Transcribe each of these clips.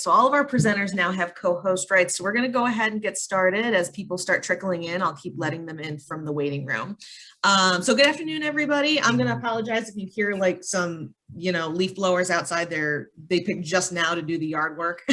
so all of our presenters now have co-host rights. So we're going to go ahead and get started. As people start trickling in, I'll keep letting them in from the waiting room. So good afternoon, everybody. I'm going to apologize if you hear like some, leaf blowers outside there. They picked just now to do the yard work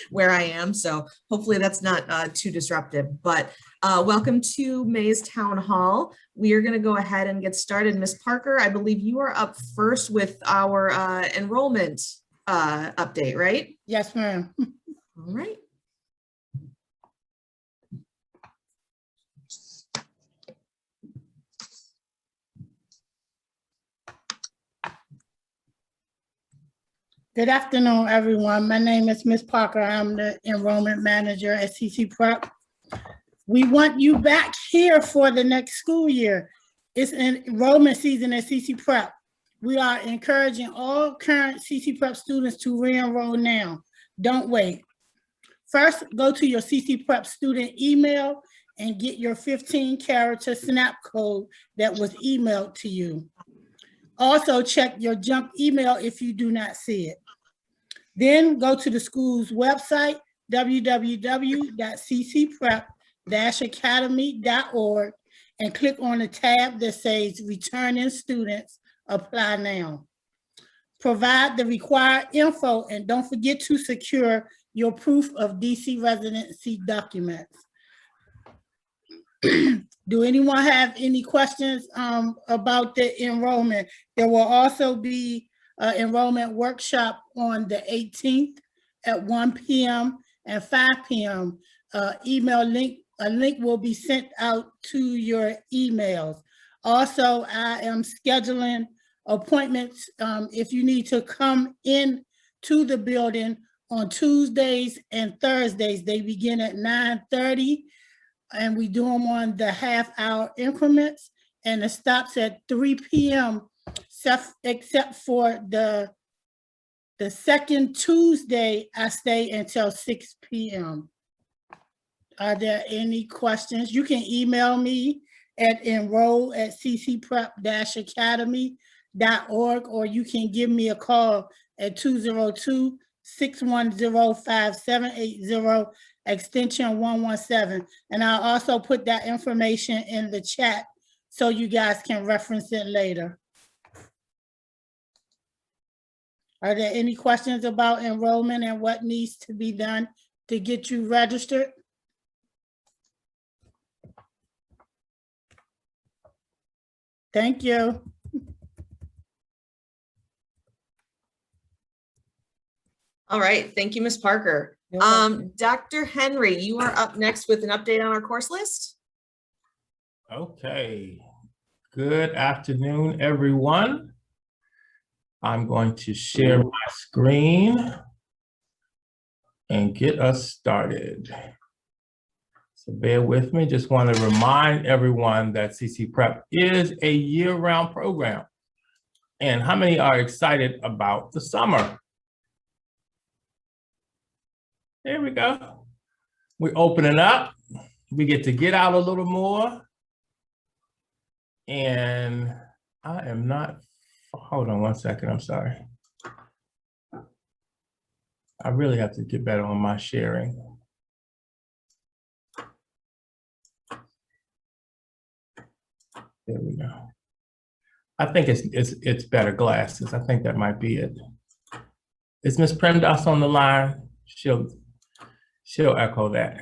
where I am. So hopefully that's not too disruptive, but welcome to Mays Town Hall. We are going to go ahead and get started. Ms. Parker, I believe you are up first with our enrollment update, right? Yes, ma'am. All right. Good afternoon, everyone. My name is Ms. Parker. I'm the enrollment manager at CCPrep. We want you back here for the next school year. It's an enrollment season at CCPrep. We are encouraging all current CCPrep students to re-enroll now. Don't wait. First, go to your CCPrep student email and get your 15-character SNAP code that was emailed to you. Also, check your junk email if you do not see it. Then go to the school's website, www.ccprep-academy.org, and click on the tab that says Returning Students, Apply Now. Provide the required info and don't forget to secure your proof of DC residency documents. Do anyone have any questions about the enrollment? There will also be an enrollment workshop on the 18th at 1 p.m. and 5 p.m. A link will be sent out to your emails. Also, I am scheduling appointments if you need to come in to the building on Tuesdays and Thursdays. They begin at 9:30 and we do them on the half-hour increments, and it stops at 3 p.m. except for the second Tuesday, I stay until 6 p.m. Are there any questions? You can email me at enroll@ccprep-academy.org, or you can give me a call at 202-610-5780, extension 117. And I'll also put that information in the chat so you guys can reference it later. Are there any questions about enrollment and what needs to be done to get you registered? Thank you. All right. Thank you, Ms. Parker. Dr. Henry, you are up next with an update on our course list. Okay. Good afternoon, everyone. I'm going to share my screen and get us started. So bear with me. Just want to remind everyone that CCPrep is a year-round program. And how many are excited about the summer? There we go. We're opening up. We get to get out a little more. And I am not, hold on one second, I'm sorry. I really have to get better on my sharing. There we go. I think it's better glasses. I think that might be it. Is Ms. Premdas on the line? She'll echo that.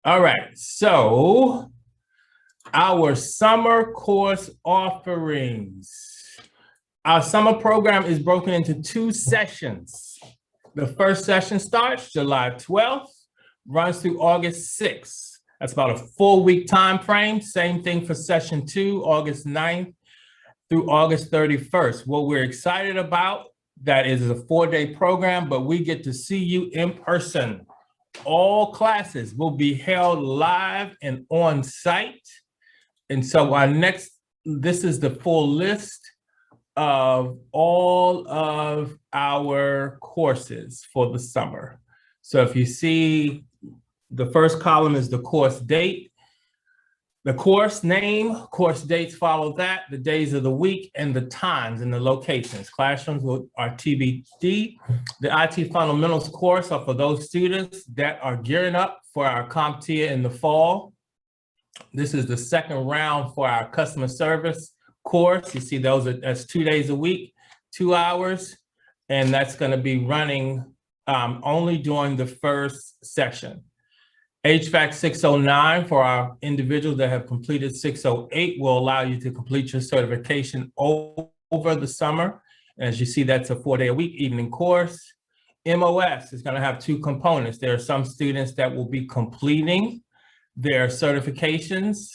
All right, so our summer course offerings. Our summer program is broken into 2 sessions. The first session starts July 12th, runs through August 6th. That's about a 4-week time frame. Same thing for session 2, August 9th through August 31st. What we're excited about, that is a 4-day program, but we get to see you in person. All classes will be held live and on site. And so this is the full list of all of our courses for the summer. So if you see, the first column is the course date. The course name, course dates follow that, the days of the week, and the times and the locations. Classrooms are TBD. The IT Fundamentals course are for those students that are gearing up for our CompTIA in the fall. This is the second round for our customer service course. You see that's 2 days a week, 2 hours, and that's going to be running only during the first session. HVAC 609 for our individuals that have completed 608 will allow you to complete your certification over the summer. As you see, that's a 4-day-a-week evening course. MOS is going to have 2 components. There are some students that will be completing their certifications,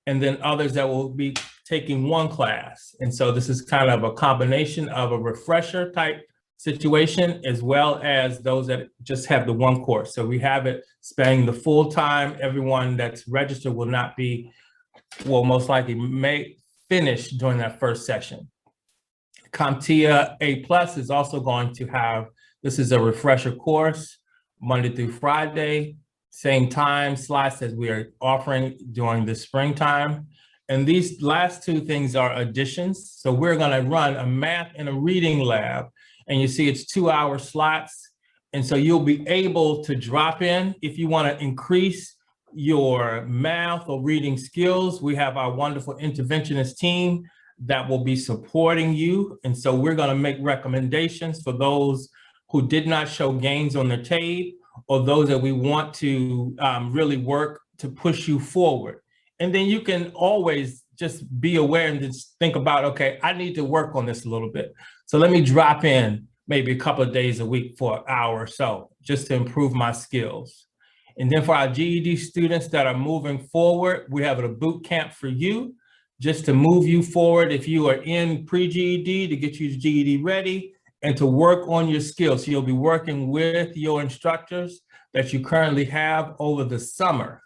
and then others that will be taking 1 class. And so this is kind of a combination of a refresher type situation, as well as those that just have the 1 course. So we have it spanning the full time. Everyone that's registered will most likely may finish during that first session. CompTIA A+ is also going to have, this is a refresher course, Monday through Friday, same time slots as we are offering during the springtime. And these last 2 things are additions. So we're going to run a math and a reading lab. And you see it's 2-hour slots. And so you'll be able to drop in if you want to increase your math or reading skills. We have our wonderful interventionist team that will be supporting you. And so we're going to make recommendations for those who did not show gains on their TABE, or those that we want to really work to push you forward. And then you can always just be aware and just think about, okay, I need to work on this a little bit. So let me drop in maybe a couple of days a week for an hour or so, just to improve my skills. And then for our GED students that are moving forward, we have a boot camp for you, just to move you forward if you are in pre-GED, to get you GED ready and to work on your skills. So you'll be working with your instructors that you currently have over the summer.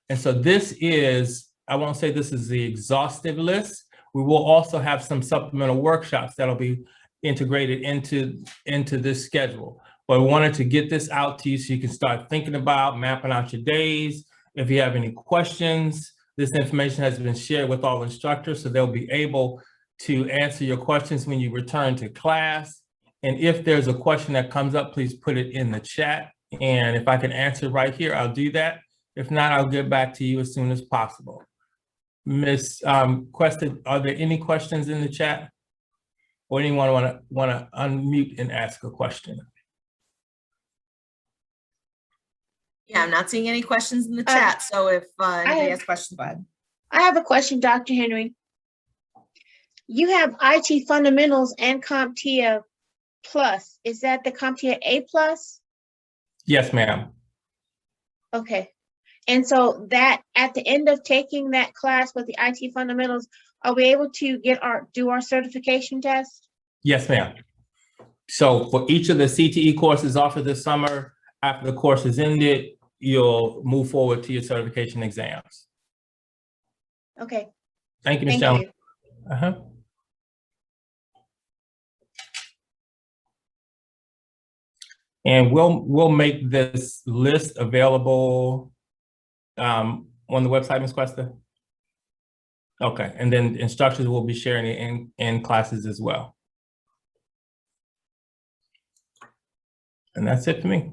And so this is, I won't say this is the exhaustive list. We will also have some supplemental workshops that'll be integrated into this schedule. But I wanted to get this out to you so you can start thinking about mapping out your days. If you have any questions, this information has been shared with all instructors, so they'll be able to answer your questions when you return to class. And if there's a question that comes up, please put it in the chat. And if I can answer right here, I'll do that. If not, I'll get back to you as soon as possible. Ms. Questa, are there any questions in the chat? Or anyone want to unmute and ask a question? Yeah, I'm not seeing any questions in the chat. So if anybody has questions, go ahead. I have a question, Dr. Henry. You have IT Fundamentals and CompTIA Plus. Is that the CompTIA A+? Yes, ma'am. Okay. And so that at the end of taking that class with the IT Fundamentals, are we able to do our certification test? Yes, ma'am. So for each of the CTE courses offered this summer, after the course is ended, you'll move forward to your certification exams. Okay. Thank you, Ms. Thank Jones. you. And we'll make this list available on the website, Ms. Cuesta? Okay, and then instructors will be sharing it in classes as well. And that's it for me.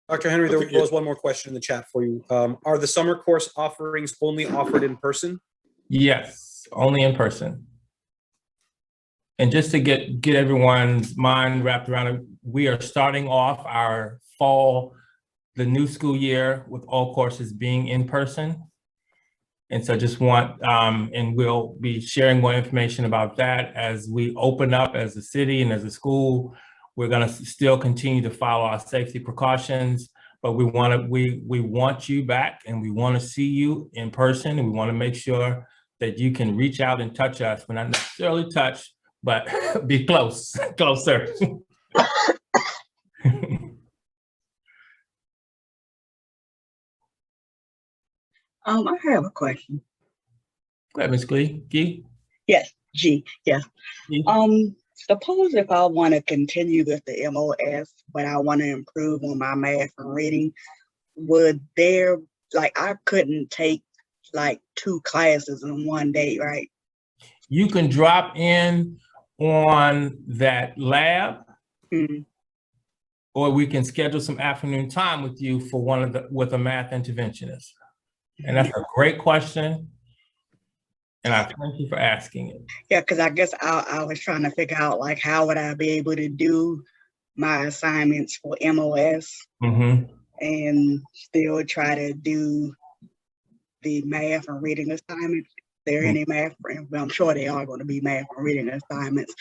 Dr. Henry, there was one more question in the chat for you. Are the summer course offerings only offered in person? Yes, only in person. And just to get everyone's mind wrapped around it, we are starting off our fall, the new school year with all courses being in person. And so just want, and we'll be sharing more information about that as we open up as a city and as a school. We're gonna still continue to follow our safety precautions, but we want you back and we wanna see you in person, and we wanna make sure that you can reach out and touch us. We're not necessarily touch, but be close, closer. I have a question. Go ahead, Ms. Gee. Yes, G, yes. G. Suppose if I want to continue with the MOS, but I want to improve on my math and reading, would there like I couldn't take like 2 classes in one day, right? You can drop in on that lab, Mhm. or we can schedule some afternoon time with you for with a math interventionist. And that's a great question. And I thank you for asking it. Yeah, because I guess I was trying to figure out like how would I be able to do my assignments for MOS Mm-hmm. and still try to do the math and reading assignments. There are any math, well, I'm sure they are going to be math and reading assignments,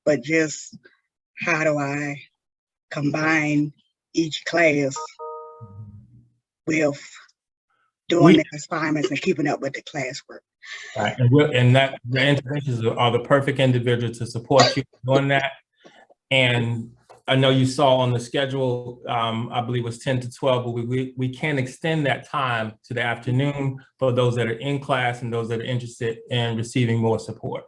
but just how do I combine each class with doing the assignments and keeping up with the classwork? Right. And that the interventions are the perfect individual to support you doing that. And I know you saw on the schedule, I believe it was 10 to 12, but we can extend that time to the afternoon for those that are in class and those that are interested in receiving more support.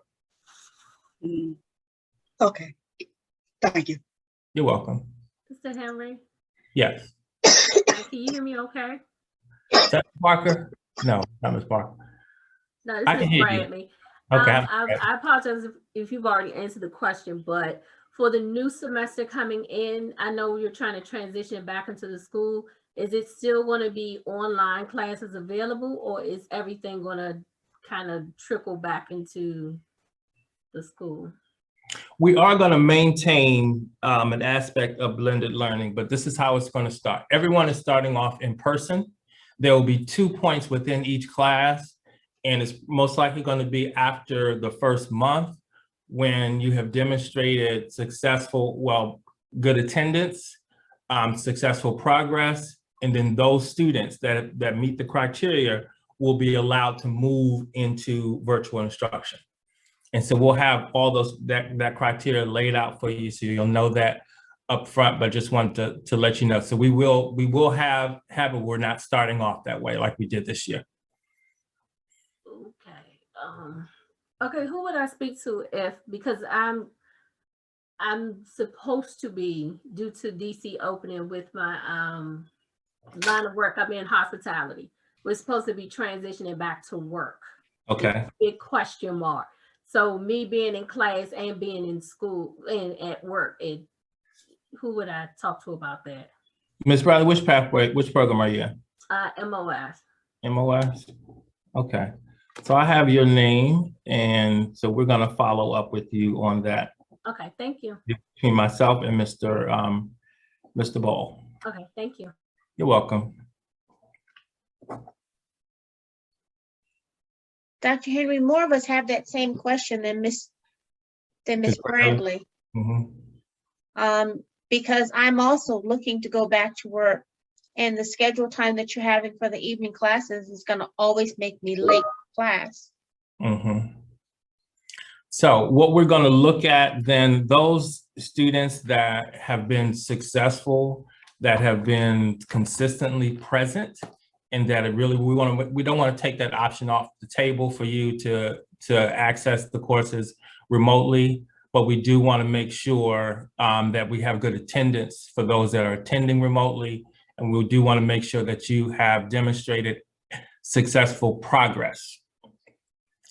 Okay, thank you. You're welcome. Mr. Henry, Yes. can you hear me okay? Is that Parker? No, not Ms. Parker. No, I this can is hear you. Bradley. Okay. I apologize if you've already answered the question, but for the new semester coming in, I know you're trying to transition back into the school. Is it still going to be online classes available, or is everything going to kind of trickle back into the school? We are going to maintain an aspect of blended learning, but this is how it's going to start. Everyone is starting off in person. There will be 2 points within each class, and it's most likely going to be after the first month when you have demonstrated good attendance, successful progress, and then those students that meet the criteria will be allowed to move into virtual instruction. And so we'll have all that criteria laid out for you, so you'll know that up front, but just wanted to let you know. So we will have it. We're not starting off that way like we did this year. Okay. Okay, who would I speak to because I'm supposed to be, due to DC opening with my line of work, I'm in hospitality. We're supposed to be transitioning back to work. Okay. Big question mark. So me being in class and being in school and at work, who would I talk to about that? Ms. Bradley, which program are you in? MOS. MOS? Okay. So I have your name, and so we're going to follow up with you on that. Okay, thank you. Between myself and Mr. Ball. Okay, thank you. You're welcome. Dr. Henry, more of us have that same question than Miss Bradley. Mm-hmm. Because I'm also looking to go back to work, and the schedule time that you're having for the evening classes is going to always make me late for class. Mm-hmm. So what we're going to look at then, those students that have been successful, that have been consistently present, and that we don't want to take that option off the table for you to access the courses remotely, but we do want to make sure that we have good attendance for those that are attending remotely, and we do want to make sure that you have demonstrated successful progress.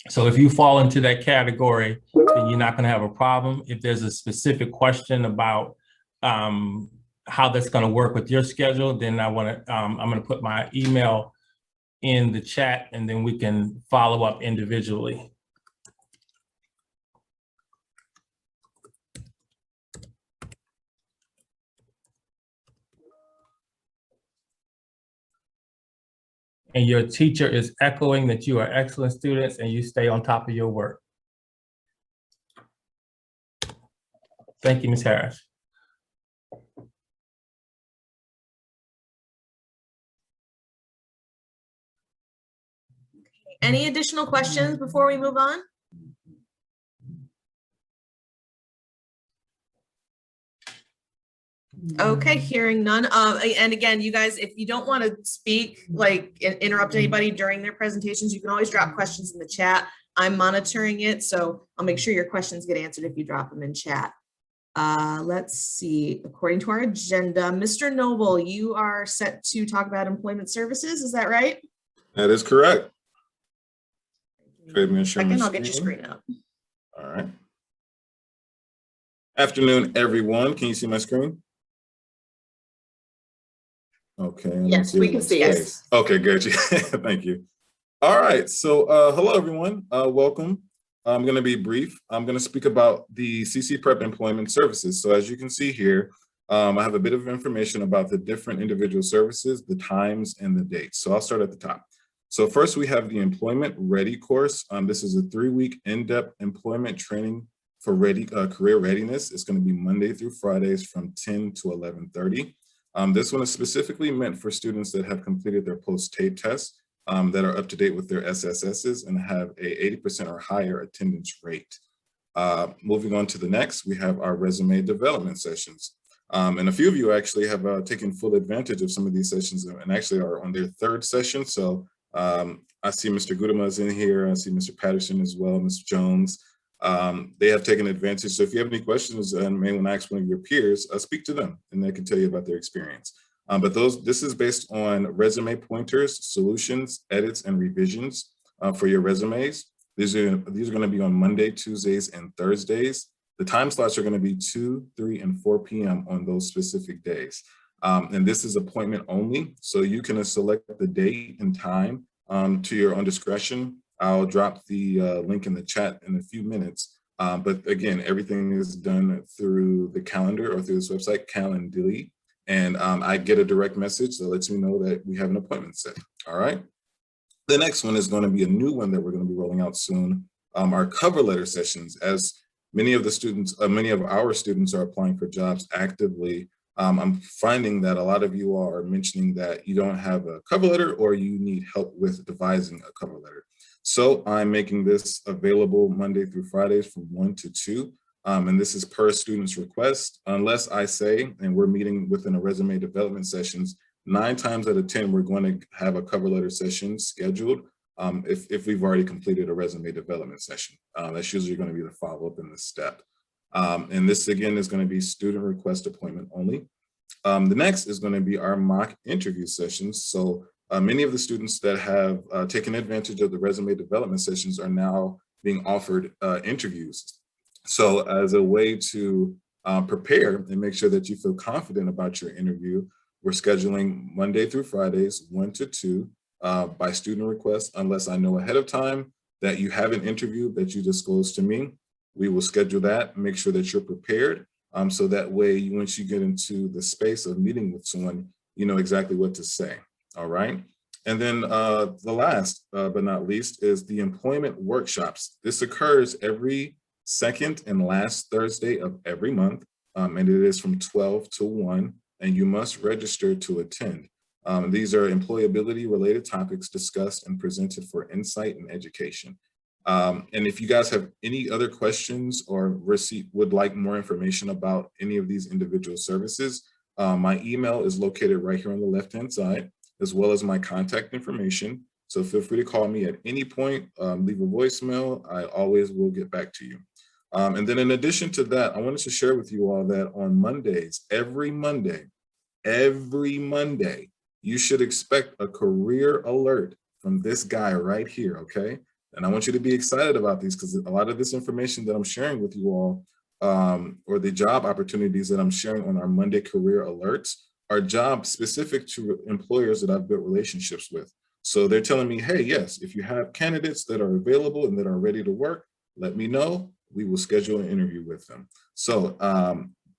So if you fall into that category, then you're not going to have a problem. If there's a specific question about how that's going to work with your schedule, then I'm going to put my email in the chat, and then we can follow up individually. And your teacher is echoing that you are excellent students and you stay on top of your work. Thank you, Ms. Harris. Any additional questions before we move on? Okay, hearing none. And again, you guys, if you don't want to speak, like interrupt anybody during their presentations, you can always drop questions in the chat. I'm monitoring it, so I'll make sure your questions get answered if you drop them in chat. Let's see, according to our agenda, Mr. Noble, you are set to talk about employment services, is that right? That is correct. Second, I'll get your screen up. All right. Afternoon, everyone. Can you see my screen? Okay. I don't Yes, see we it can in see it. space. Okay, good. Thank you. All right. So hello, everyone. Welcome. I'm going to be brief. I'm going to speak about the CCPrep employment services. So as you can see here, I have a bit of information about the different individual services, the times, and the dates. So I'll start at the top. So first, we have the Employment Ready course. This is a 3-week in-depth employment training for career readiness. It's going to be Monday through Fridays from 10 to 11:30. This one is specifically meant for students that have completed their post-tape tests, that are up to date with their SSSs and have a 80% or higher attendance rate. Moving on to the next, we have our resume development sessions. And a few of you actually have taken full advantage of some of these sessions and actually are on their 3rd session. So I see Mr. Gudema is in here. I see Mr. Patterson as well, Mr. Jones. They have taken advantage. So if you have any questions and may want to ask one of your peers, speak to them and they can tell you about their experience. But this is based on resume pointers, solutions, edits, and revisions for your resumes. These are going to be on Monday, Tuesdays, and Thursdays. The time slots are going to be 2, 3, and 4 p.m. on those specific days. And this is appointment only, so you can select the date and time to your own discretion. I'll drop the link in the chat in a few minutes. But again, everything is done through the calendar or through this website, Calendly. And I get a direct message that lets me know that we have an appointment set. All right. The next one is going to be a new one that we're going to be rolling out soon. Our cover letter sessions. As many of our students are applying for jobs actively, I'm finding that a lot of you are mentioning that you don't have a cover letter or you need help with devising a cover letter. So I'm making this available Monday through Fridays from 1 to 2. And this is per student's request, unless I say, and we're meeting within a resume development sessions, 9 times out of 10, we're going to have a cover letter session scheduled if we've already completed a resume development session. That's usually going to be the follow-up in this step. And this, again, is going to be student request appointment only. The next is going to be our mock interview sessions. So many of the students that have taken advantage of the resume development sessions are now being offered interviews. So as a way to prepare and make sure that you feel confident about your interview, we're scheduling Monday through Fridays, 1 to 2 by student request, unless I know ahead of time that you have an interview that you disclose to me. We will schedule that, make sure that you're prepared. So that way, once you get into the space of meeting with someone, you know exactly what to say, all right? And then the last but not least is the employment workshops. This occurs every 2nd and last Thursday of every month, and it is from 12 to 1, and you must register to attend. These are employability related topics discussed and presented for insight and education. And if you guys have any other questions or would like more information about any of these individual services, my email is located right here on the left-hand side, as well as my contact information. So feel free to call me at any point, leave a voicemail. I always will get back to you. And then in addition to that, I wanted to share with you all that on Mondays, every Monday, you should expect a career alert from this guy right here, okay? And I want you to be excited about these because a lot of this information that I'm sharing with you all, or the job opportunities that I'm sharing on our Monday career alerts, are jobs specific to employers that I've built relationships with. So they're telling me, hey, yes, if you have candidates that are available and that are ready to work, let me know. We will schedule an interview with them. So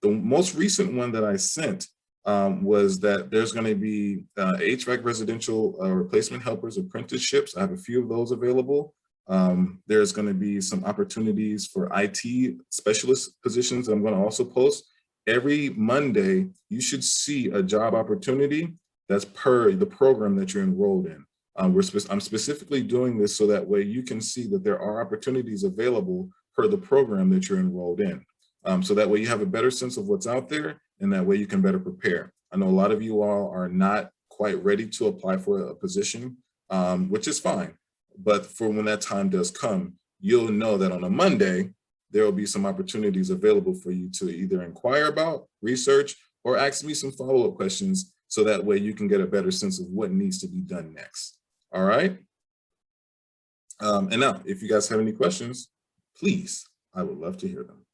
the most recent one that I sent was that there's going to be HVAC residential replacement helpers apprenticeships. I have a few of those available. There's going to be some opportunities for IT specialist positions that I'm going to also post. Every Monday, you should see a job opportunity that's per the program that you're enrolled in. I'm specifically doing this so that way you can see that there are opportunities available per the program that you're enrolled in. So that way you have a better sense of what's out there, and that way you can better prepare. I know a lot of you all are not quite ready to apply for a position, which is fine. But for when that time does come, you'll know that on a Monday, there will be some opportunities available for you to either inquire about, research, or ask me some follow-up questions so that way you can get a better sense of what needs to be done next. All right? And now, if you guys have any questions, please, I would love to hear them.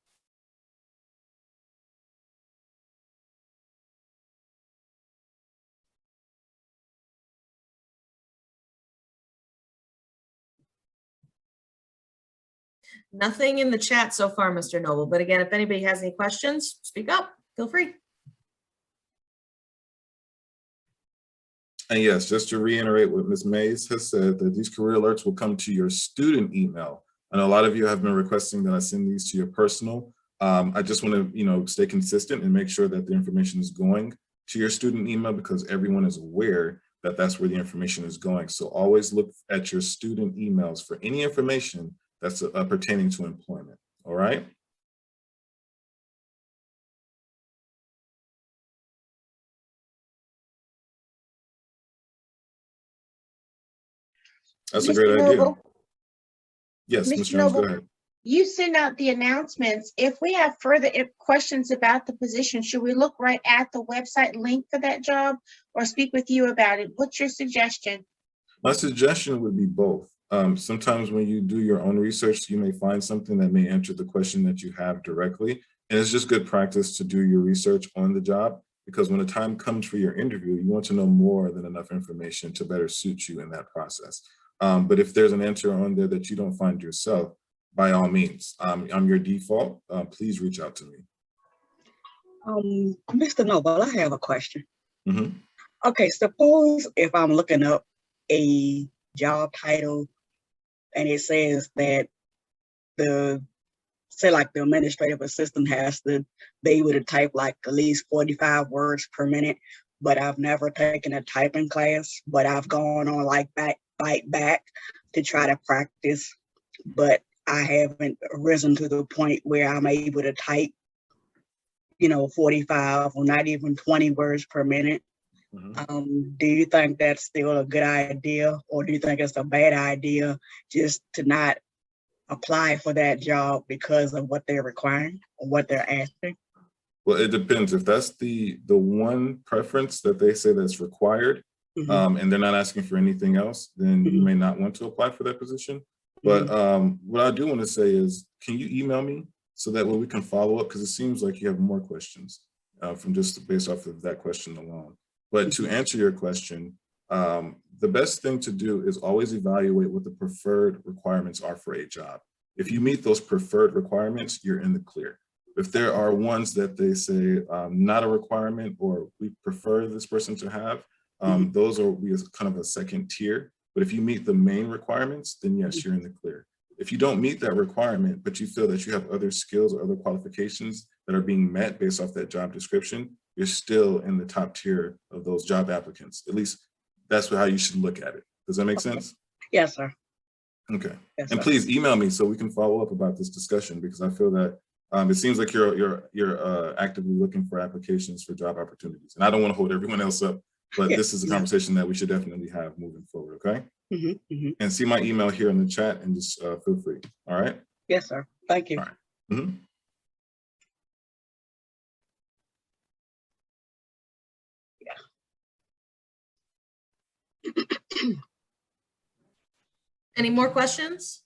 Nothing in the chat so far, Mr. Noble. But again, if anybody has any questions, speak up. Feel free. And yes, just to reiterate what Ms. Mays has said, that these career alerts will come to your student email. And a lot of you have been requesting that I send these to your personal. I just want to, stay consistent and make sure that the information is going to your student email, because everyone is aware that that's where the information is going. So always look at your student emails for any information that's pertaining to employment. All right. That's a Mr. great idea. Noble? Yes, Mr. Ms. Jones, go Noble? ahead. You send out the announcements. If we have further questions about the position, should we look right at the website link for that job or speak with you about it? What's your suggestion? My suggestion would be both. Sometimes when you do your own research, you may find something that may answer the question that you have directly. And it's just good practice to do your research on the job, because when the time comes for your interview, you want to know more than enough information to better suit you in that process. But if there's an answer on there that you don't find yourself, by all means, I'm your default. Please reach out to me. Mr. Noble, I have a question. Mm-hmm. Okay, suppose if I'm looking up a job title and it says that say like the administrative assistant has to be able to type like at least 45 words per minute, but I've never taken a typing class, but I've gone on like Bite Back to try to practice, but I haven't risen to the point where I'm able to type, 45 or not even 20 words per minute. Mm-hmm. Do you think that's still a good idea, or do you think it's a bad idea just to not apply for that job because of what they're requiring or what they're asking? Well, it depends. If that's the one preference that they say that's required, Mm-hmm. and they're not asking for anything else, then you may not want to apply for that position. But what I do want to say is, can you email me so that way we can follow up? Because it seems like you have more questions from just based off of that question alone. But to answer your question, the best thing to do is always evaluate what the preferred requirements are for a job. If you meet those preferred requirements, you're in the clear. If there are ones that they say not a requirement, or we prefer this person to have, those will be kind of a second tier. But if you meet the main requirements, then yes, you're in the clear. If you don't meet that requirement, but you feel that you have other skills or other qualifications that are being met based off that job description, you're still in the top tier of those job applicants. At least that's how you should look at it. Does that make sense? Yes, sir. Okay. Yes, And sir. please email me so we can follow up about this discussion, because I feel that it seems like you're actively looking for applications for job opportunities. And I don't want to hold everyone else up, but this is a conversation that we should definitely have moving forward. Okay. And see my email here in the chat, and just feel free. All right. Yes, sir. Thank you. All right. Any more questions?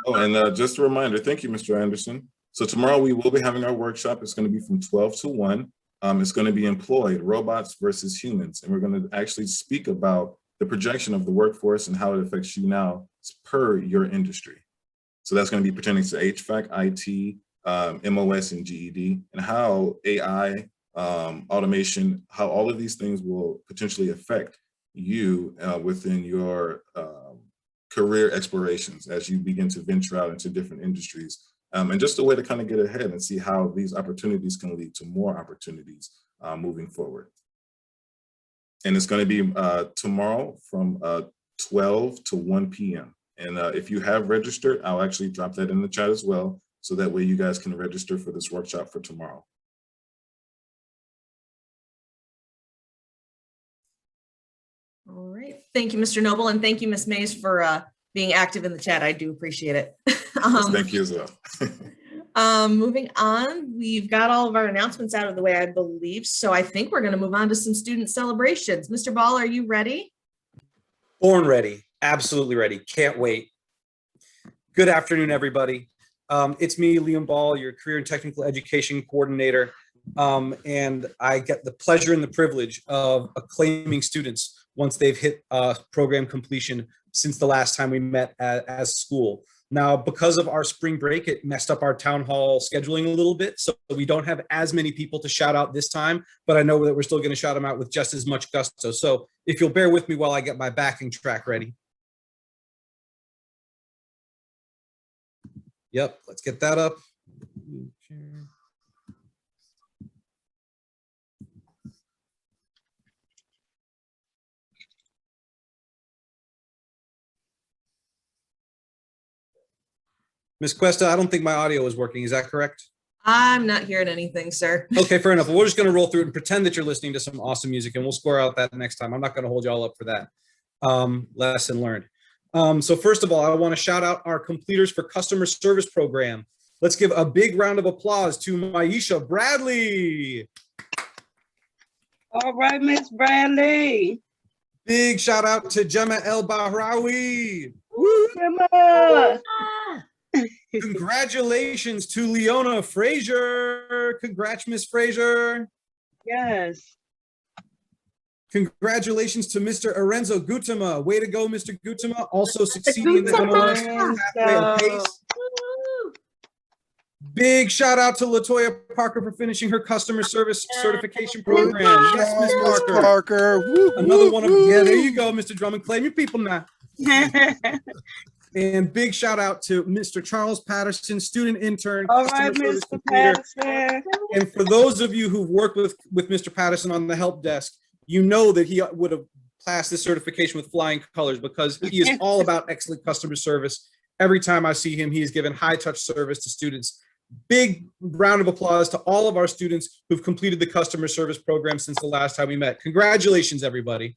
Oh, and just a reminder, thank you, Mr. Anderson. So tomorrow we will be having our workshop. It's going to be from 12 to 1. It's going to be employed robots versus humans. And we're going to actually speak about the projection of the workforce and how it affects you now per your industry. So that's going to be pertaining to HVAC, IT, MOS, and GED, and how AI, automation, how all of these things will potentially affect you within your career explorations as you begin to venture out into different industries. And just a way to kind of get ahead and see how these opportunities can lead to more opportunities moving forward. And it's going to be tomorrow from 12 to 1 p.m. And if you have registered, I'll actually drop that in the chat as well, so that way you guys can register for this workshop for tomorrow. All right. right. Thank you, Mr. Noble, and thank you, Ms. Mays, for being active in the chat. I do appreciate it. Yes, thank you as well. Moving on, we've got all of our announcements out of the way, I believe. So I think we're going to move on to some student celebrations. Mr. Ball, are you ready? Born ready. Absolutely ready. Can't wait. Good afternoon, everybody. It's me, Liam Ball, your Career and Technical Education Coordinator. And I get the pleasure and the privilege of acclaiming students once they've hit program completion since the last time we met as school. Now, because of our spring break, it messed up our town hall scheduling a little bit, so we don't have as many people to shout out this time, but I know that we're still going to shout them out with just as much gusto. So if you'll bear with me while I get my backing track ready. Yep, let's get that up. Ms. Cuesta, I don't think my audio is working. Is that correct? I'm not hearing anything, sir. Okay, fair enough. Well, we're just going to roll through it and pretend that you're listening to some awesome music, and we'll score out that next time. I'm not going to hold you all up for that. Lesson learned. So first of all, I want to shout out our Completers for Customer Service program. Let's give a big round of applause to Maisha Bradley. All right, Miss Bradley. Big shout out to Gemma El Bahrawi. Gemma. Congratulations to Leona Frazier. Congrats, Miss Frazier. Yes. Congratulations to Mr. Arenzo Gutama. Way to go, Mr. Gutama. Also succeeding in the MLS pathway of PACE. Big shout out to Latoya Parker for finishing her customer service certification program. Yes, Miss Parker. Another one of yeah, there you go, Mr. Drummond. Claim your people now. And big shout out to Mr. Charles Patterson, student intern. All right, Mr. Patterson. And for those of you who've worked with Mr. Patterson on the help desk, you know that he would have passed this certification with flying colors because he is all about excellent customer service. Every time I see him, he has given high touch service to students. Big round of applause to all of our students who've completed the customer service program since the last time we met. Congratulations, everybody.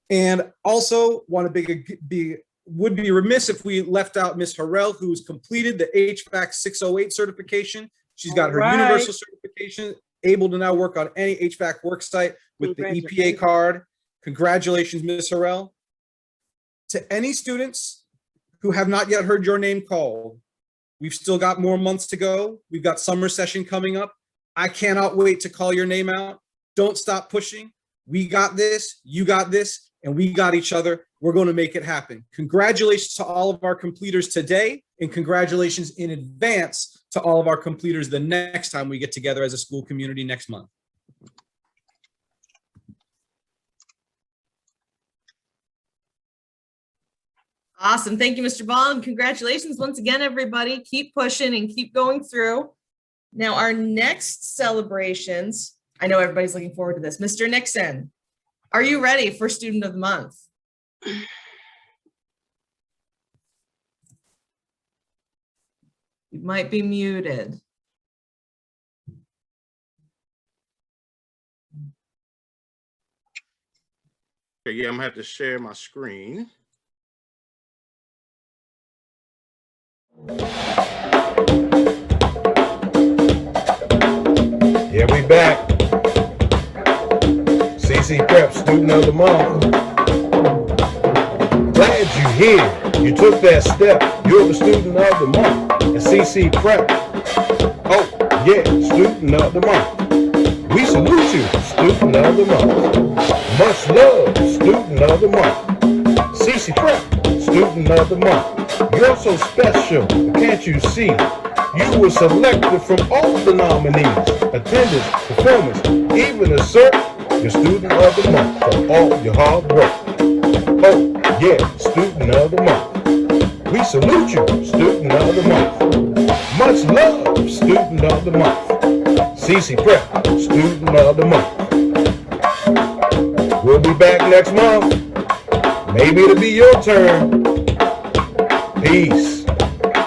And also want to would be remiss if we left out Miss Harrell, who's completed the HVAC 608 certification. She's got her universal certification, able to now work on any HVAC work site with the EPA card. Congratulations, Miss Harrell. To any students who have not yet heard your name called, we've still got more months to go. We've got summer session coming up. I cannot wait to call your name out. Don't stop pushing. We got this, you got this, and we got each other. We're going to make it happen. Congratulations to all of our completers today, and congratulations in advance to all of our completers the next time we get together as a school community next month. Awesome. Thank you, Mr. Ball, and congratulations once again, everybody. Keep pushing and keep going through. Now, our next celebrations, I know everybody's looking forward to this. Mr. Nixon, are you ready for Student of the Month? You might be muted. Okay, yeah, I'm gonna have to share my screen. Yeah, we back. CCPrep Student of the Month. Glad you're here. You took that step. You're the Student of the Month at CCPrep. Oh, yeah, Student of the Month. We salute you, Student of the Month. Much love, Student of the Month. CCPrep Student of the Month. You're so special, can't you see? You were selected from all the nominees, attendance, performance, even a cert. You're Student of the Month for all your hard work. Oh, yeah, Student of the Month. We salute you, Student of the Month. Much love, Student of the Month. CCPrep Student of the Month. We'll be back next month. Maybe it'll be your turn. Peace.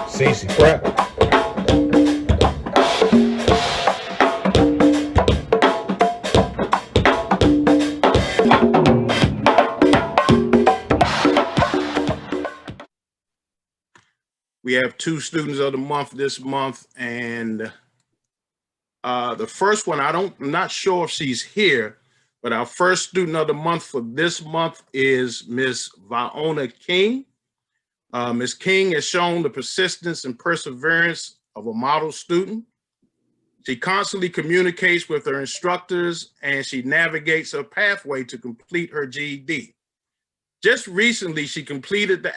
CCPrep. We have 2 students of the month this month, and the first one, I'm not sure if she's here, but our first student of the month for this month is Miss Viona King. Ms. King has shown the persistence and perseverance of a model student. She constantly communicates with her instructors, and she navigates her pathway to complete her GED. Just recently, she completed the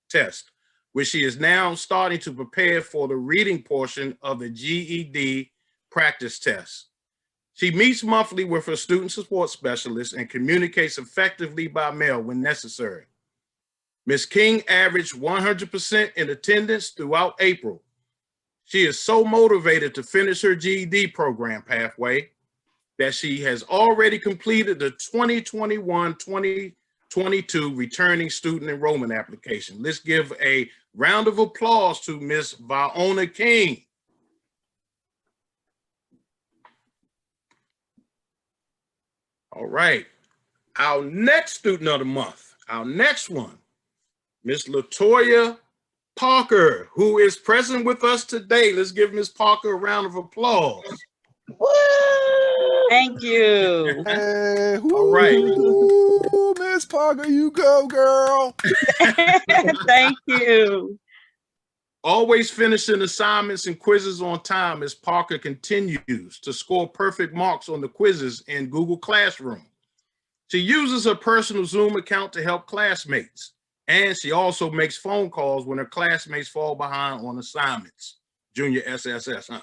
test, which she is now starting to prepare for the reading portion of the GED practice test. She meets monthly with her student support specialist and communicates effectively by mail when necessary. Ms. King averaged 100% in attendance throughout April. She is so motivated to finish her GED program pathway that she has already completed the 2021-2022 returning student enrollment application. Let's give a round of applause to Ms. Viona King. All right, our next student of the month, our next one, Ms. Latoya Parker, who is present with us today. Let's give Ms. Parker a round of applause. Woo! Thank you. Hey, All right. Miss Parker, you go, girl. Thank you. Always finishing assignments and quizzes on time, Ms. Parker continues to score perfect marks on the quizzes in Google Classroom. She uses her personal Zoom account to help classmates, and she also makes phone calls when her classmates fall behind on assignments. Junior SSS, huh?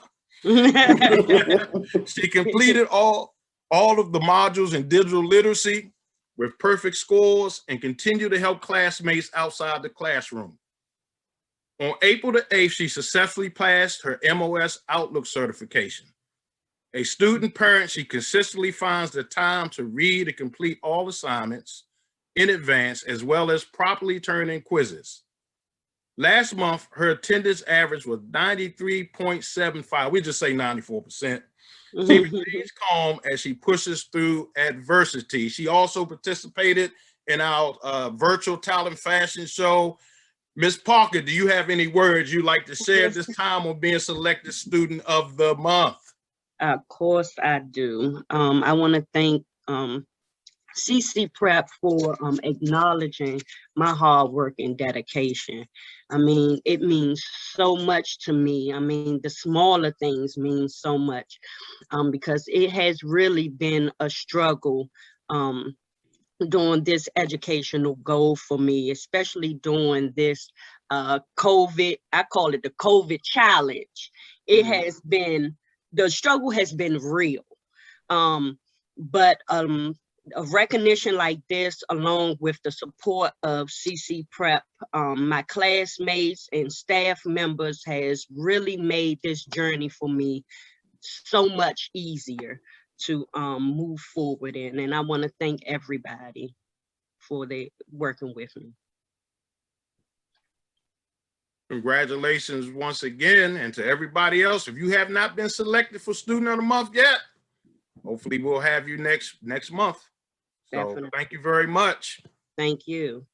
She completed all of the modules in digital literacy with perfect scores and continue to help classmates outside the classroom. On April the 8th, she successfully passed her MOS Outlook certification. A student parent, she consistently finds the time to read and complete all assignments in advance, as well as properly turn in quizzes. Last month, her attendance average was 93.75. We just say 94%. She remains calm as she pushes through adversity. She also participated in our virtual talent fashion show. Ms. Parker, do you have any words you'd like to share this time on being selected student of the month? Of course I do. I want to thank CCPrep for acknowledging my hard work and dedication. I mean, it means so much to me. I mean, the smaller things mean so much because it has really been a struggle during this educational goal for me, especially during this COVID, I call it the COVID challenge. It has been, the struggle has been real. But a recognition like this, along with the support of CCPrep, my classmates and staff members, has really made this journey for me so much easier to move forward in. And I want to thank everybody for working with me. Congratulations once again, and to everybody else. If you have not been selected for Student of the Month yet, hopefully we'll have you next month. So Definitely. Thank you very much. Thank you.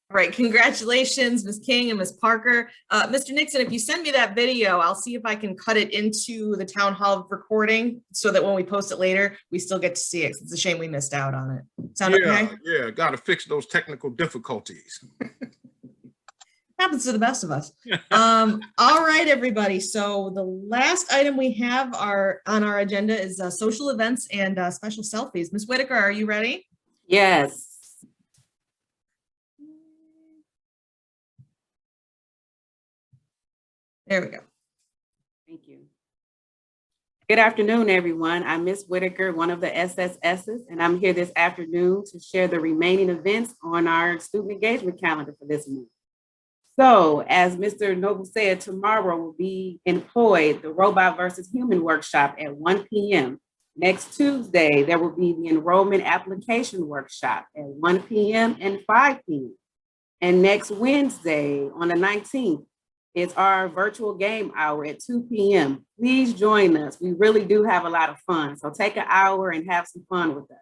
All right, congratulations, Ms. King and Ms. Parker. Mr. Nixon, if you send me that video, I'll see if I can cut it into the town hall recording so that when we post it later, we still get to see it. It's a shame we missed out on it. Sound okay? Yeah, got to fix those technical difficulties. Happens to the best of us. All right, everybody. So the last item we have on our agenda is social events and special selfies. Ms. Whitaker, are you ready? Yes. There we go. Thank you. Good afternoon, everyone. I'm Ms. Whitaker, one of the SSSs, and I'm here this afternoon to share the remaining events on our student engagement calendar for this month. So, as Mr. Noble said, tomorrow will be employed the Robot versus Human workshop at 1 p.m. Next Tuesday, there will be the enrollment application workshop at 1 p.m. and 5 p.m. And next Wednesday, on the 19th, it's our virtual game hour at 2 p.m. Please join us. We really do have a lot of fun. So take an hour and have some fun with us.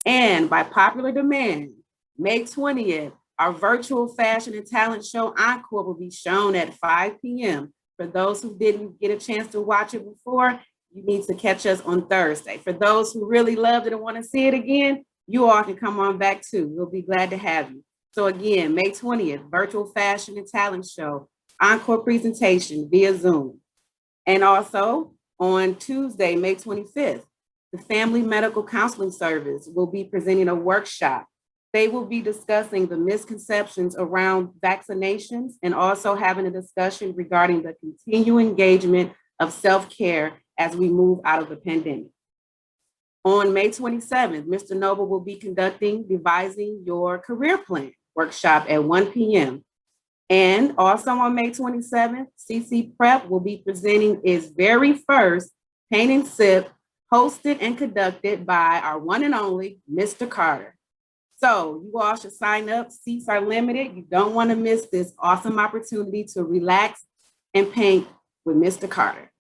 And by popular demand, May 20th, our virtual fashion and talent show encore will be shown at 5 p.m. For those who didn't get a chance to watch it before, you need to catch us on Thursday. For those who really loved it and want to see it again, you all can come on back too. We'll be glad to have you. So again, May 20th, virtual fashion and talent show, encore presentation via Zoom. And also on Tuesday, May 25th, the Family Medical Counseling Service will be presenting a workshop. They will be discussing the misconceptions around vaccinations and also having a discussion regarding the continuing engagement of self-care as we move out of the pandemic. On May 27th, Mr. Noble will be conducting Devising Your Career Plan workshop at 1 p.m. And also on May 27th, CCPrep will be presenting its very first Paint and Sip, hosted and conducted by our one and only Mr. Carter. So you all should sign up. Seats are limited. You don't want to miss this awesome opportunity to relax and paint with Mr. Carter.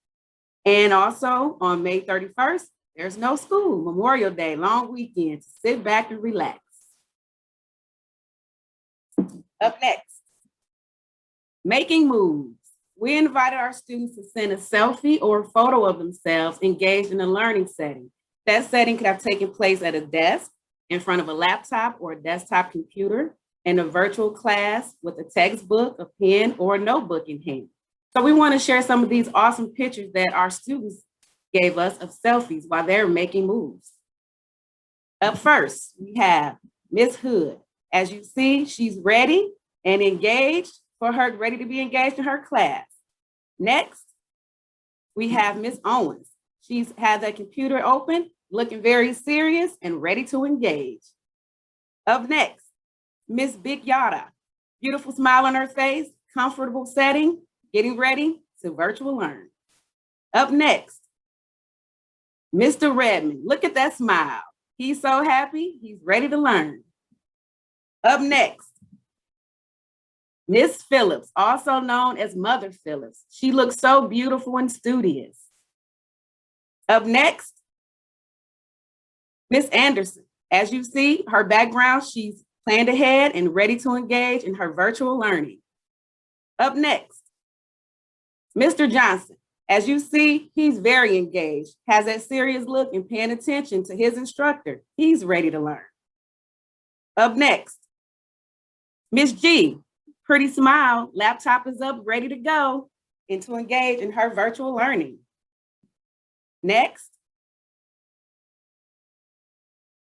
And also on May 31st, there's no school, Memorial Day, long weekend, to sit back and relax. Up next, making moves. We invited our students to send a selfie or a photo of themselves engaged in a learning setting. That setting could have taken place at a desk, in front of a laptop or a desktop computer, in a virtual class with a textbook, a pen, or a notebook in hand. So we want to share some of these awesome pictures that our students gave us of selfies while they're making moves. Up first, we have Miss Hood. As you see, she's ready and engaged ready to be engaged in her class. Next, we have Miss Owens. She's had that computer open, looking very serious and ready to engage. Up next, Miss Big Yada. Beautiful smile on her face, comfortable setting, getting ready to virtual learn. Up next, Mr. Redmond. Look at that smile. He's so happy, he's ready to learn. Up next, Miss Phillips, also known as Mother Phillips. She looks so beautiful and studious. Up next, Miss Anderson. As you see, her background, she's planned ahead and ready to engage in her virtual learning. Up next, Mr. Johnson. As you see, he's very engaged, has that serious look and paying attention to his instructor. He's ready to learn. Up next, Miss G. Pretty smile, laptop is up, ready to go and to engage in her virtual learning. Next,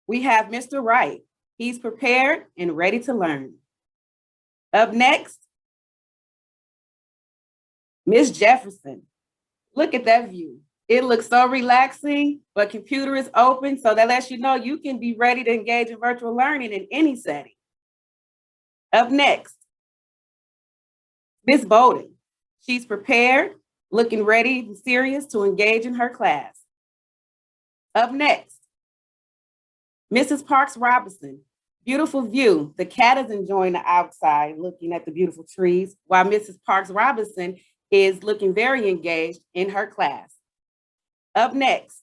we have Mr. Wright. He's prepared and ready to learn. Up next, Miss Jefferson. Look at that view. It looks so relaxing, but computer is open, so that lets you know you can be ready to engage in virtual learning in any setting. Up next, Miss Bowden. She's prepared, looking ready and serious to engage in her class. Up next, Mrs. Parks Robinson. Beautiful view. The cat is enjoying the outside, looking at the beautiful trees, while Mrs. Parks Robinson is looking very engaged in her class. Up next,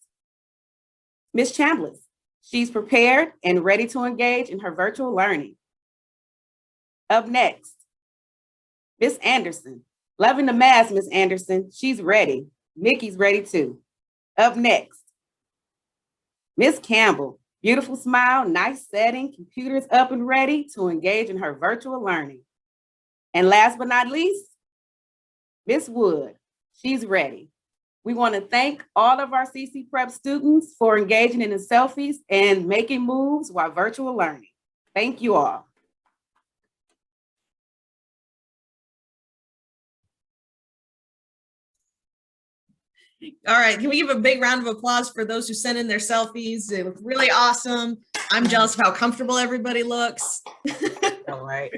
Miss Chambliss. She's prepared and ready to engage in her virtual learning. Up next, Miss Anderson. Loving the mask, Miss Anderson. She's ready. Mickey's ready too. Up next, Miss Campbell. Beautiful smile, nice setting, computers up and ready to engage in her virtual learning. And last but not least, Miss Wood. She's ready. We want to thank all of our CCPrep students for engaging in the selfies and making moves while virtual learning. Thank you all. All right, can we give a big round of applause for those who sent in their selfies? They look really awesome. I'm jealous of how comfortable everybody looks. All right.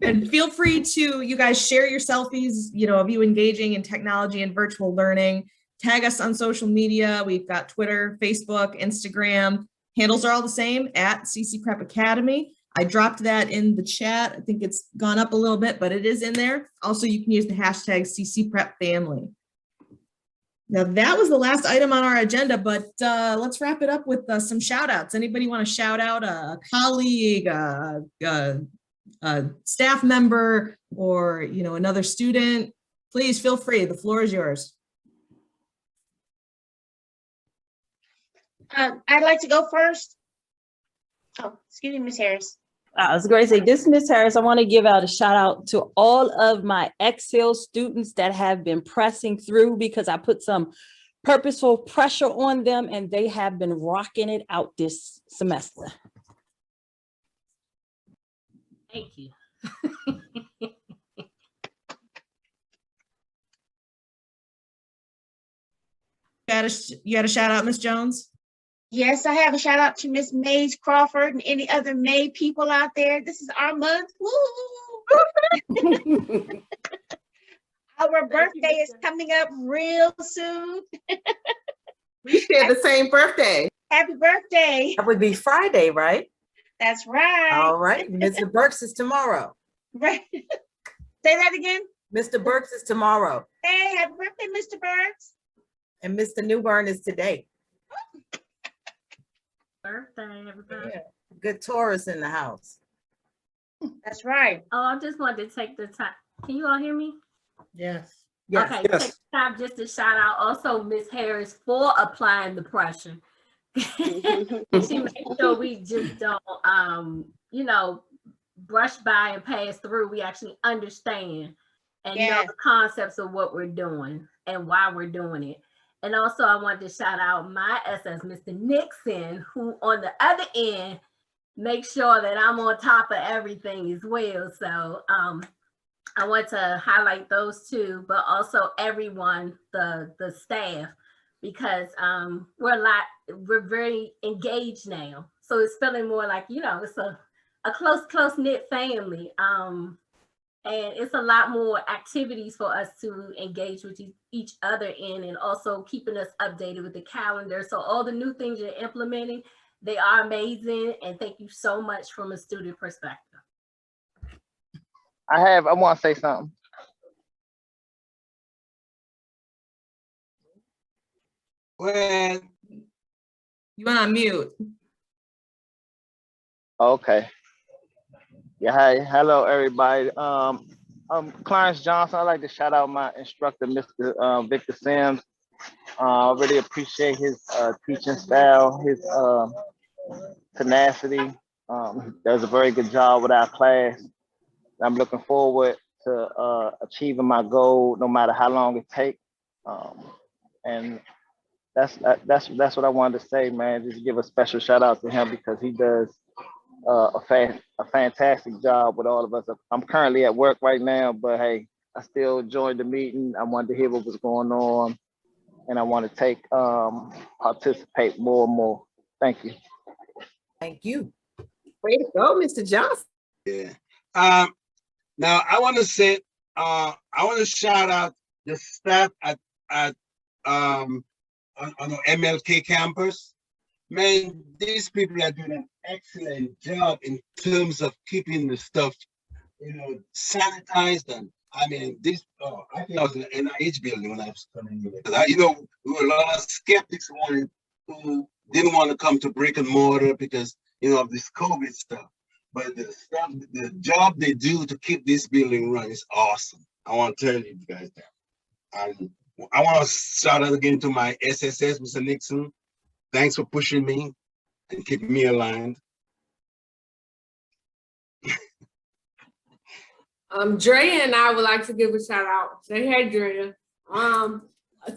And feel free to, you guys, share your selfies, of you engaging in technology and virtual learning. Tag us on social media. We've got Twitter, Facebook, Instagram. Handles are all the same, at CCPrep Academy. I dropped that in the chat. I think it's gone up a little bit, but it is in there. Also, you can use the hashtag CCPrepFamily. Now that was the last item on our agenda, but let's wrap it up with some shout outs. Anybody want to shout out a colleague, a staff member, or another student? Please feel free. The floor is yours. I'd like to go first. Oh, excuse me, Ms. Harris. I was going to say, this is Ms. Harris. I want to give out a shout out to all of my Excel students that have been pressing through, because I put some purposeful pressure on them and they have been rocking it out this semester. Thank you. You got a shout out, Ms. Jones? Yes, I have a shout out to Miss Mays Crawford and any other May people out there. This is our month. Woo! Our birthday is coming up real soon. We share the same birthday. Happy birthday. That would be Friday, right? That's right. All right. Mr. Burks is tomorrow. Right. Say that again. Mr. Burks is tomorrow. Hey, happy birthday, Mr. Burks. And Mr. Newburn is today. Birthday, everybody. Yeah. Good Taurus in the house. That's right. Oh, I just wanted to take the time. Can you all hear me? Yes. Okay, take the time just to shout out also Miss Harris for applying the pressure. She made sure we just don't, brush by and pass through. We actually understand and know the concepts of what we're doing and why we're doing it. And also I wanted to shout out my SS, Mr. Nixon, who on the other end makes sure that I'm on top of everything as well. So I want to highlight those two, but also everyone, the staff, because we're very engaged now. So it's feeling more like, it's a close knit family. And it's a lot more activities for us to engage with each other in, and also keeping us updated with the calendar. So all the new things you're implementing, they are amazing. And thank you so much from a student perspective. I want to say something. Well, you want to mute. Okay. Yeah, hi, hello everybody. Clarence Johnson. I'd like to shout out my instructor, Mr. Victor Sims. Really appreciate his teaching style, his tenacity. He does a very good job with our class. I'm looking forward to achieving my goal, no matter how long it takes. And that's what I wanted to say, man. Just give a special shout out to him, because he does a fantastic job with all of us. I'm currently at work right now, but hey, I still joined the meeting. I wanted to hear what was going on, and I want to participate more and more. Thank you. Thank you. Way to go, Mr. Johnson. Yeah. Now I want to say, I want to shout out the staff at on the MLK campus. Man, these people are doing an excellent job in terms of keeping the stuff, sanitized. And I mean, I think I was in the NIH building when I was coming here. There were a lot of skeptics who didn't want to come to brick and mortar because, of this COVID stuff. But the job they do to keep this building running is awesome. I want to tell you guys that. And I want to shout out again to my SSS, Mr. Nixon. Thanks for pushing me and keeping me aligned. Drea and I would like to give a shout out. Say hey, Drea.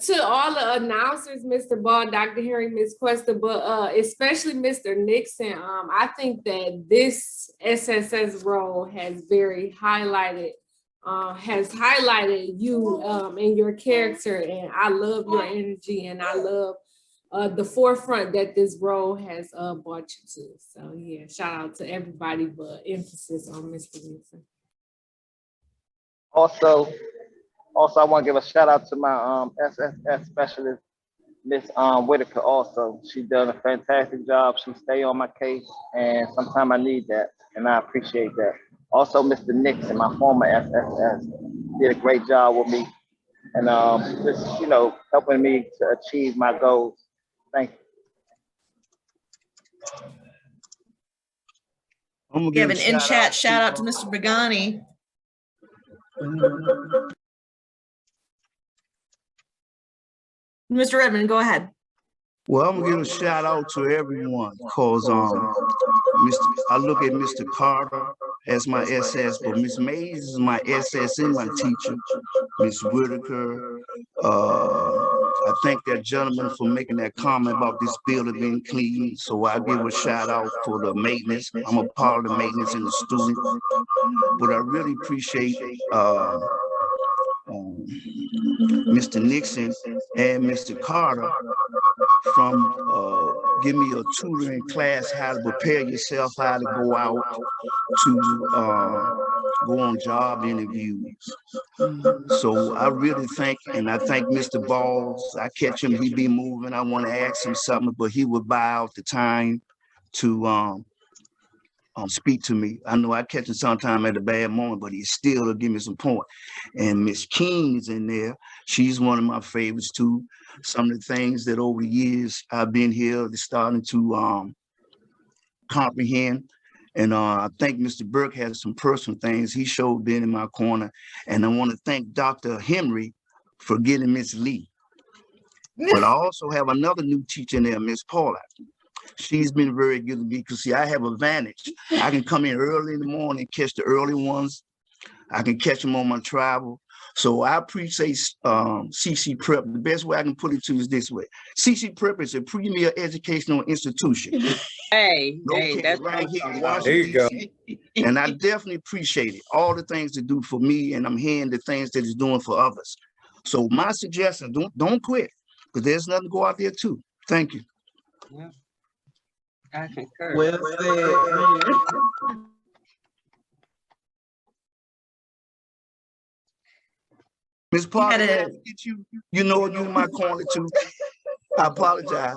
To all the announcers, Mr. Ball, Dr. Henry, Ms. Cuesta, but especially Mr. Nixon. I think that this SSS role has highlighted you and your character, and I love your energy, and I love the forefront that this role has brought you to. So yeah, shout out to everybody, but emphasis on Mr. Nixon. Also, I want to give a shout out to my SSS specialist, Miss Whitaker. Also, she does a fantastic job. She stay on my case, and sometimes I need that, and I appreciate that. Also, Mr. Nixon, my former SSS, did a great job with me. and just helping me to achieve my goals. Thank you. We have an in-chat shout out to Mr. Bagani. Mr. Redmond, go ahead. Well, I'm gonna give a shout out to everyone because I look at Mr. Carter as my SS, but Miss Mays is my SS and my teacher. Miss Whitaker. I thank that gentleman for making that comment about this building being clean. So I give a shout out for the maintenance. I'm a part of the maintenance and the student, but I really appreciate Mr. Nixon and Mr. Carter from give me a tutoring class how to prepare yourself, how to go out to go on job interviews. So I really thank, and I thank Mr. Balls. I catch him, he be moving. I want to ask him something, but he would buy out the time to speak to me. I know I catch him sometime at a bad moment, but he still will give me some point. And Miss King is in there. She's one of my favorites too. Some of the things that over the years I've been here, they're starting to comprehend. And I think Mr. Burke has some personal things. He showed been in my corner. And I want to thank Dr. Henry for getting Miss Lee. But I also have another new teacher in there, Miss Paula. She's been very good to me because see, I have a advantage. I can come in early in the morning, catch the early ones. I can catch them on my travel. So I appreciate CCPrep. The best way I can put it to is this way. CCPrep is a premier educational institution. Hey, that's right here in Washington, There you go. And I definitely appreciate it. All the things to do for me, and I'm hearing the things that it's doing for others. So my suggestion, don't quit, because there's nothing to go out there too. Thank you. Yeah. I concur. Well said. Ms. Parker, you know you in my corner too. I apologize.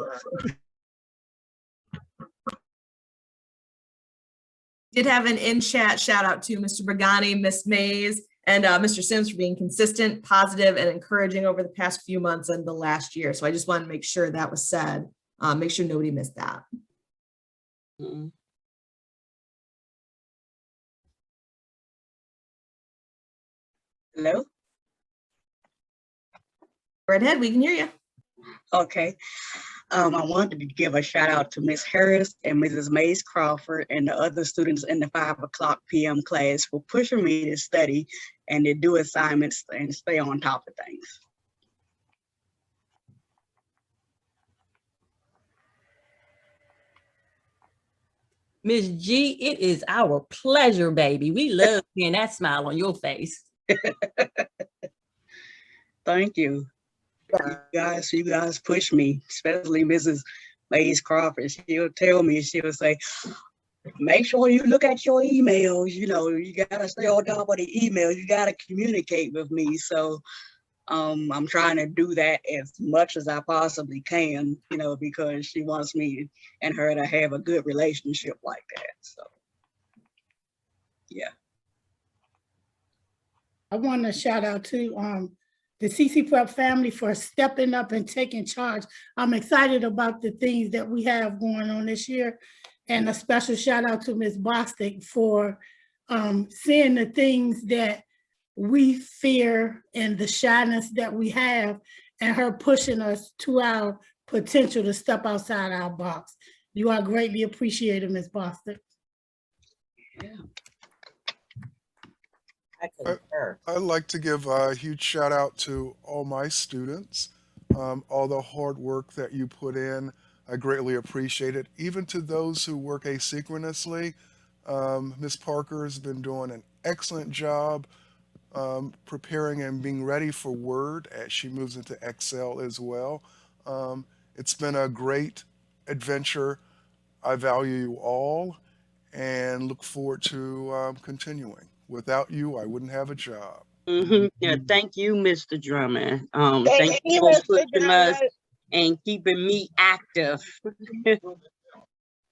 Did have an in-chat shout out to Mr. Bagani, Miss Mays, and Mr. Sims for being consistent, positive, and encouraging over the past few months and the last year. So I just wanted to make sure that was said. Make sure nobody missed that. Mm-hmm. Hello? Right ahead, we can hear you. Okay. I wanted to give a shout out to Miss Harris and Mrs. Mays Crawford and the other students in the 5:00 p.m. class for pushing me to study and to do assignments and stay on top of things. Miss G, it is our pleasure, baby. We love seeing that smile on your face. Thank you. You guys push me, especially Mrs. Mays Crawford. She'll tell me, she'll say, make sure you look at your emails. You know, you gotta stay on top of the emails. You gotta communicate with me. So I'm trying to do that as much as I possibly can, you know, because she wants me and her to have a good relationship like that. So, yeah. I want to shout out to the CCPrep family for stepping up and taking charge. I'm excited about the things that we have going on this year. And a special shout out to Ms. Bostic for seeing the things that we fear and the shyness that we have, and her pushing us to our potential to step outside our box. You are greatly appreciated, Ms. Bostic. Yeah. I'd like to give a huge shout out to all my students. All the hard work that you put in, I greatly appreciate it. Even to those who work asynchronously, Ms. Parker has been doing an excellent job preparing and being ready for Word as she moves into Excel as well. It's been a great adventure. I value you all and look forward to continuing. Without you, I wouldn't have a job. Yeah, thank you, Mr. Drummond. Thank Thank you you, for Mr. pushing us Drummond. and keeping me active.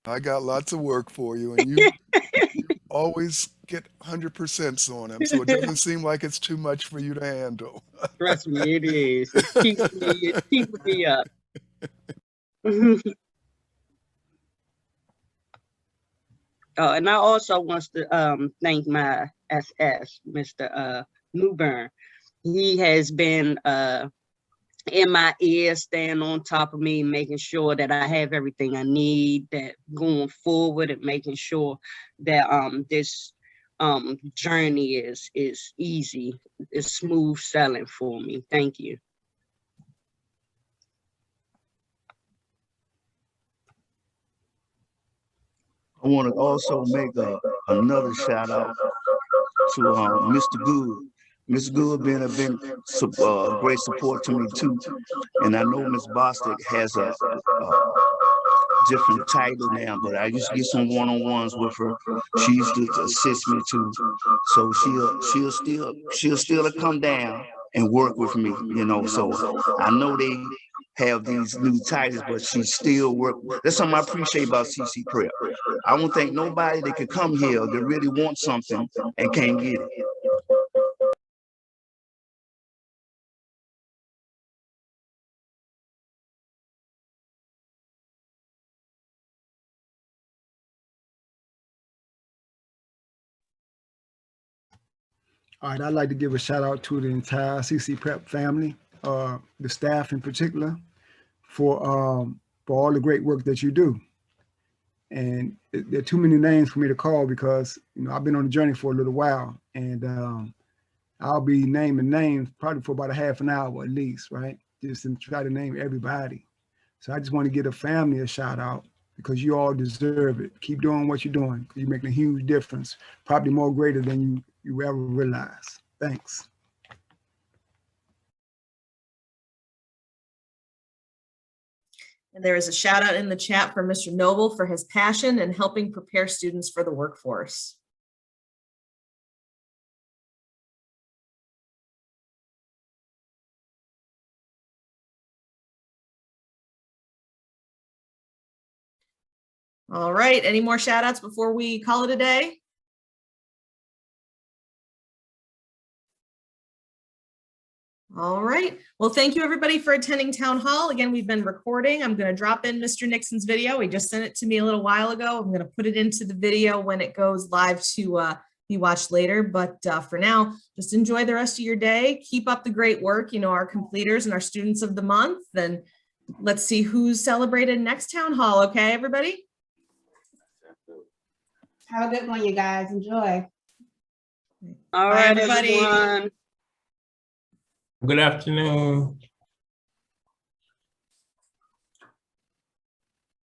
I got lots of work for you, and you always get 100% on them, so it doesn't seem like it's too much for you to handle. Trust me, it is. It's keeping me up. Oh, and I also want to thank my SS, Mr. Newburn. He has been in my ear, staying on top of me, making sure that I have everything I need, that going forward, and making sure that this journey is easy, it's smooth sailing for me. Thank you. I want to also make another shout out to Mr. Good. Mr. Good been great support to me too, and I know Ms. Bostic has a different title now, but I used to get some one-on-ones with her. She used to assist me too, so she'll still come down and work with me, you know. So I know they have these new titles, but she still work. That's something I appreciate about CCPrep. I don't think nobody that could come here that really want something and can't get it. All right, I'd like to give a shout out to the entire CCPrep family, the staff in particular, for all the great work that you do. And there are too many names for me to call because, you know, I've been on the journey for a little while, and I'll be naming names probably for about a half an hour at least, right? Just to try to name everybody. So I just want to give the family a shout out because you all deserve it. Keep doing what you're doing because you're making a huge difference, probably more greater than you ever realize. Thanks. And there is a shout out in the chat for Mr. Noble for his passion and helping prepare students for the workforce. All right, any more shout outs before we call it a day? All right, well, thank you everybody for attending town hall. Again, we've been recording. I'm going to drop in Mr. Nixon's video. He just sent it to me a little while ago. I'm going to put it into the video when it goes live to be watched later. But for now, just enjoy the rest of your day. Keep up the great work, you know, our completers and our students of the month. And let's see who's celebrated next town hall. Okay, everybody? Have a good one, you guys. Enjoy. All Bye, right, everybody. everyone. Good afternoon.